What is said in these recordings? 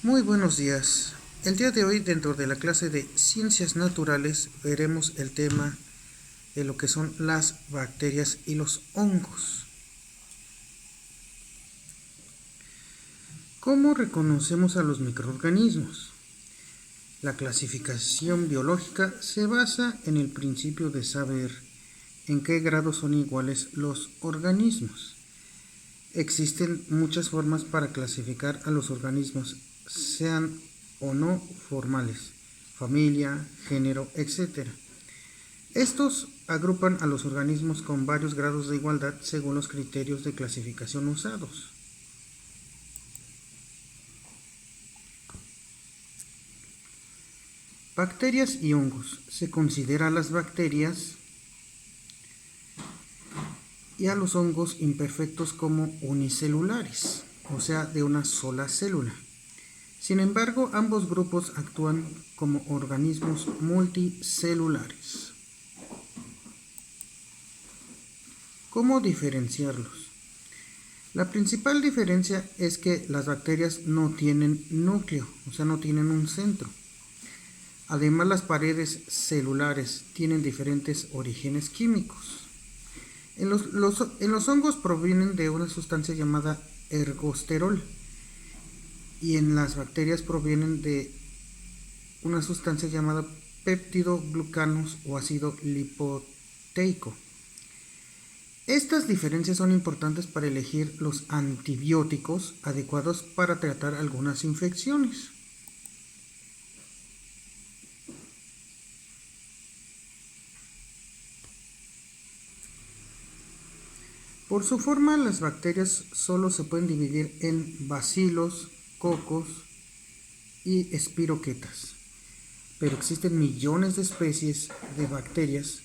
Muy buenos días. El día de hoy, dentro de la clase de Ciencias Naturales, veremos el tema de lo que son las bacterias y los hongos. ¿Cómo reconocemos a los microorganismos? La clasificación biológica se basa en el principio de saber en qué grado son iguales los organismos. Existen muchas formas para clasificar a los organismos, sean o no formales, familia, género, etc. Estos agrupan a los organismos con varios grados de igualdad según los criterios de clasificación usados. Bacterias y hongos. Se considera a las bacterias y a los hongos imperfectos como unicelulares, o sea, de una sola célula. Sin embargo, ambos grupos actúan como organismos multicelulares. ¿Cómo diferenciarlos? La principal diferencia es que las bacterias no tienen núcleo, o sea, no tienen un centro. Además, las paredes celulares tienen diferentes orígenes químicos. En los hongos provienen de una sustancia llamada ergosterol y en las bacterias provienen de una sustancia llamada peptidoglucanos o ácido lipoteico. Estas diferencias son importantes para elegir los antibióticos adecuados para tratar algunas infecciones. Por su forma, las bacterias solo se pueden dividir en bacilos, cocos y espiroquetas, pero existen millones de especies de bacterias,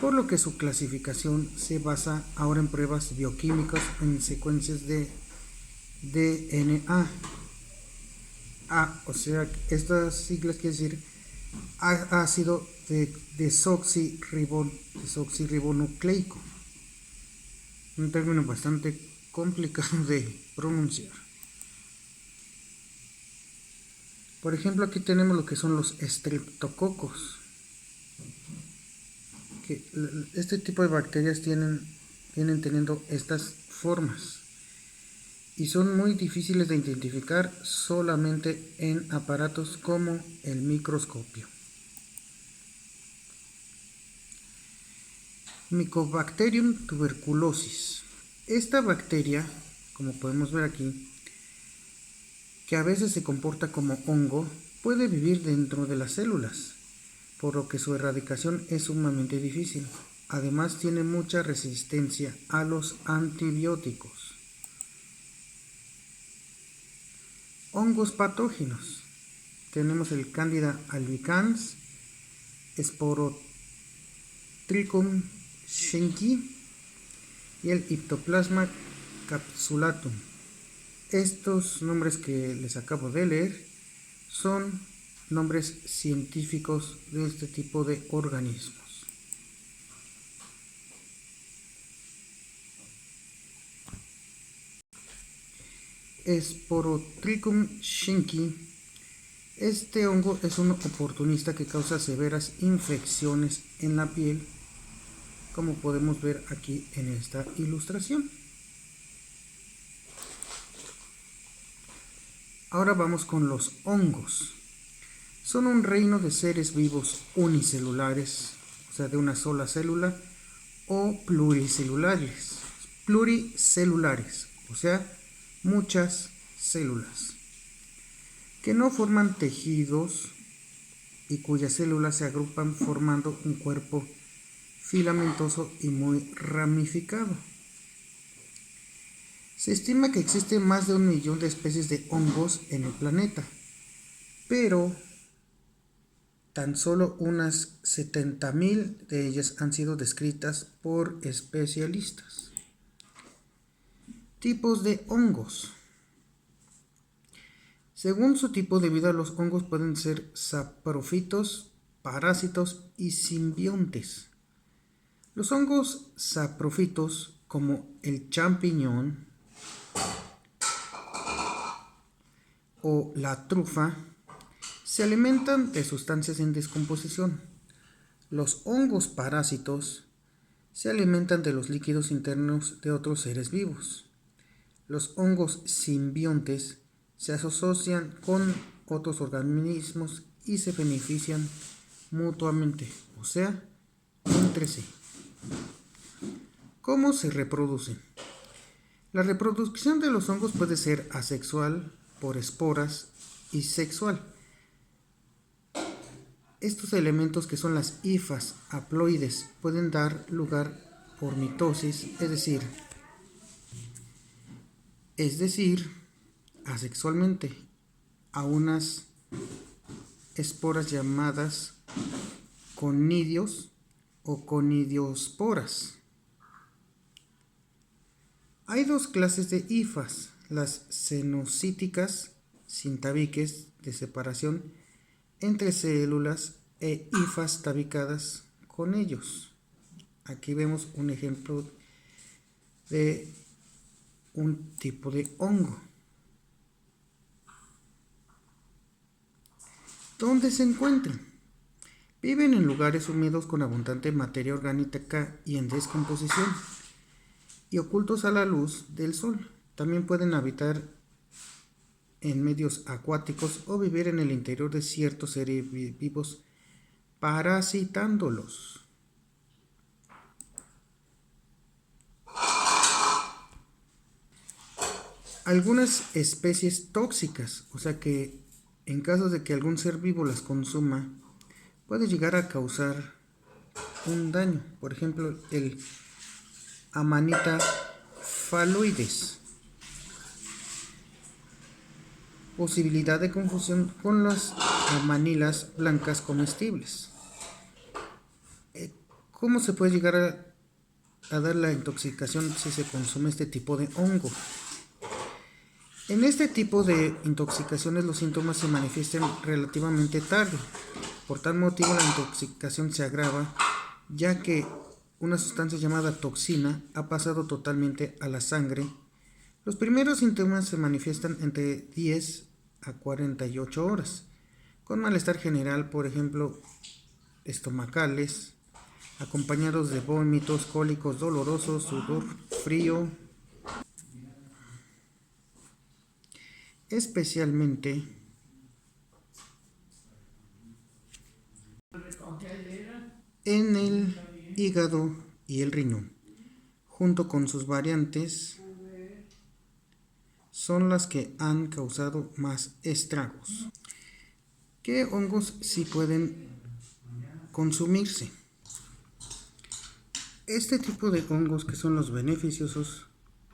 por lo que su clasificación se basa ahora en pruebas bioquímicas en secuencias de DNA. O sea, estas siglas quiere decir ácido desoxirribonucleico, un término bastante complicado de pronunciar. Por ejemplo, aquí tenemos lo que son los estreptococos. Que este tipo de bacterias vienen teniendo estas formas y son muy difíciles de identificar solamente en aparatos como el microscopio. Mycobacterium tuberculosis. Esta bacteria, como podemos ver aquí, que a veces se comporta como hongo, puede vivir dentro de las células, por lo que su erradicación es sumamente difícil. Además, tiene mucha resistencia a los antibióticos. Hongos patógenos. Tenemos el Candida albicans, Sporotrichum schenki y el Ectoplasma capsulatum. Estos nombres que les acabo de leer son nombres científicos de este tipo de organismos. Sporotrichum schenki. Este hongo es un oportunista que causa severas infecciones en la piel, como podemos ver aquí en esta ilustración. Ahora vamos con los hongos. Son un reino de seres vivos unicelulares, o sea, de una sola célula, o pluricelulares, o sea, muchas células, que no forman tejidos y cuyas células se agrupan formando un cuerpo filamentoso y muy ramificado. Se estima que existen más de 1 millón de especies de hongos en el planeta, pero tan solo unas 70.000 de ellas han sido descritas por especialistas. Tipos de hongos. Según su tipo de vida, los hongos pueden ser saprófitos, parásitos y simbiontes. Los hongos saprófitos, como el champiñón, o la trufa se alimentan de sustancias en descomposición. Los hongos parásitos se alimentan de los líquidos internos de otros seres vivos. Los hongos simbiontes se asocian con otros organismos y se benefician mutuamente, o sea, entre sí. ¿Cómo se reproducen? La reproducción de los hongos puede ser asexual, por esporas, y sexual. Estos elementos, que son las hifas haploides, pueden dar lugar por mitosis, es decir, asexualmente, a unas esporas llamadas conidios o conidiosporas. Hay dos clases de hifas, las cenocíticas, sin tabiques de separación entre células, e hifas tabicadas con ellos. Aquí vemos un ejemplo de un tipo de hongo. ¿Dónde se encuentran? Viven en lugares húmedos con abundante materia orgánica y en descomposición, y ocultos a la luz del sol. También pueden habitar en medios acuáticos o vivir en el interior de ciertos seres vivos parasitándolos. Algunas especies tóxicas, o sea que en caso de que algún ser vivo las consuma, puede llegar a causar un daño. Por ejemplo, el Amanita phalloides. Posibilidad de confusión con las amanilas blancas comestibles. ¿Cómo se puede llegar a dar la intoxicación si se consume este tipo de hongo? En este tipo de intoxicaciones los síntomas se manifiestan relativamente tarde. Por tal motivo la intoxicación se agrava, ya que una sustancia llamada toxina ha pasado totalmente a la sangre. Los primeros síntomas se manifiestan entre 10 a 48 horas, con malestar general, por ejemplo, estomacales, acompañados de vómitos, cólicos dolorosos, sudor frío, especialmente en el hígado y el riñón, junto con sus variantes, son las que han causado más estragos. ¿Qué hongos sí pueden consumirse? Este tipo de hongos, que son los beneficiosos,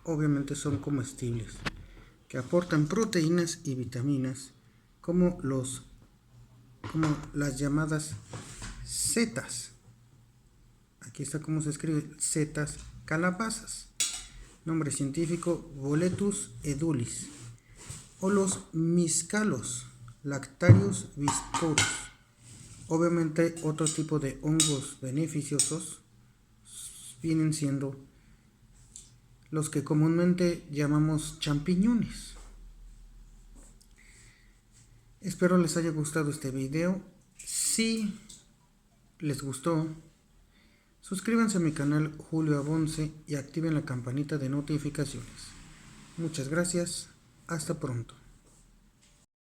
obviamente son comestibles, que aportan proteínas y vitaminas, como las llamadas setas. Aquí está cómo se escribe: setas calabazas. Nombre científico: Boletus edulis. O los miscalos, Lactarius viscosus. Obviamente otro tipo de hongos beneficiosos vienen siendo los que comúnmente llamamos champiñones. Espero les haya gustado este video. Si les gustó, suscríbanse a mi canal Julio Abonce y activen la campanita de notificaciones. Muchas gracias. Hasta pronto.